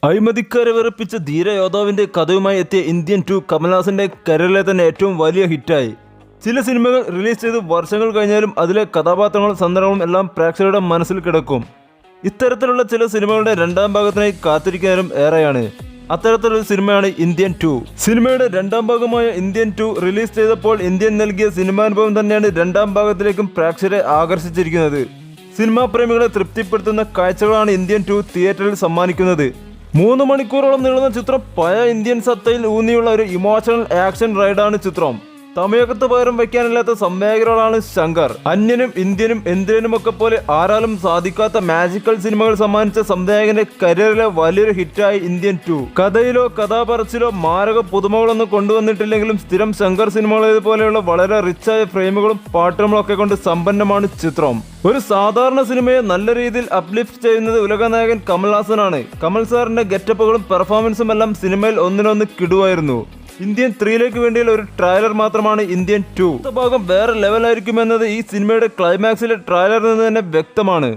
അഴിമതിക്കാരെ വിറപ്പിച്ച ധീരയോദ്ധാവിന്റെ കഥയുമായി എത്തിയ ഇന്ത്യൻ 2 കമൽഹാസന്റെ കരിയറിലെ തന്നെ ഏറ്റവും വലിയ ഹിറ്റായി. ചില സിനിമകൾ റിലീസ് ചെയ്ത് വർഷങ്ങൾ കഴിഞ്ഞാലും അതിലെ കഥാപാത്രങ്ങളും സന്ദർഭങ്ങളും എല്ലാം പ്രേക്ഷകരുടെ മനസ്സിൽ കിടക്കും. ഇത്തരത്തിലുള്ള ചില സിനിമകളുടെ രണ്ടാം ഭാഗത്തിനായി കാത്തിരിക്കുന്നവരും ഏറെയാണ്. അത്തരത്തിലൊരു സിനിമയാണ് ഇന്ത്യൻ 2. സിനിമയുടെ രണ്ടാം ഭാഗമായ ഇന്ത്യൻ 2 റിലീസ് ചെയ്തപ്പോൾ ഇന്ത്യൻ നൽകിയ സിനിമാനുഭവം തന്നെയാണ് രണ്ടാം ഭാഗത്തിലേക്കും പ്രേക്ഷകരെ ആകർഷിച്ചിരിക്കുന്നത്. സിനിമാ പ്രേമികളെ തൃപ്തിപ്പെടുത്തുന്ന കാഴ്ചകളാണ് ഇന്ത്യൻ 2 തിയേറ്ററിൽ സമ്മാനിക്കുന്നത്. 3 മണിക്കൂറോളം നീളുന്ന ചിത്രം പഴയ ഇന്ത്യൻ സത്തയിൽ ഊന്നിയുള്ള ഒരു ഇമോഷണൽ ആക്ഷൻ റൈഡാണ് ചിത്രം. തമിഴകത്ത് പകരം വയ്ക്കാനില്ലാത്ത സംവേദകരോടാണ് ശങ്കർ. അന്യനും ഇന്ത്യനും എന്തിനും പോലെ ആരാലും സാധിക്കാത്ത മാജിക്കൽ സിനിമകൾ സമ്മാനിച്ച സംവിധായകന്റെ കരിയറിലെ വലിയൊരു ഹിറ്റായി ഇന്ത്യൻ 2. കഥയിലോ കഥാപറച്ചിലോ മാരക പുതുമകളൊന്നും കൊണ്ടുവന്നിട്ടില്ലെങ്കിലും സ്ഥിരം ശങ്കർ സിനിമകളേതുപോലെയുള്ള വളരെ റിച്ചായ ഫ്രെയിമുകളും പാട്ടുകളും ഒക്കെ കൊണ്ട് സമ്പന്നമാണ് ചിത്രം. ഒരു സാധാരണ സിനിമയെ നല്ല രീതിയിൽ അപ്ലിഫ്റ്റ് ചെയ്യുന്നത് ഉലകനായകൻ കമൽഹാസനാണ്. കമൽ സാറിന്റെ ഗെറ്റപ്പുകളും പെർഫോമൻസും എല്ലാം സിനിമയിൽ ഒന്നിനൊന്ന് കിടുവായിരുന്നു. ഇന്ത്യൻ 3ലേക്ക് വേണ്ടിയുള്ള ഒരു ട്രailer മാത്രമാണ് ഇന്ത്യൻ 2. ഭാഗം വേറെ ലെവലായിരിക്കുമെന്നത് ഈ സിനിമയുടെ ക്ലൈമാക്സിലെ ട്രailerൽ നിന്ന് തന്നെ വ്യക്തമാണ്.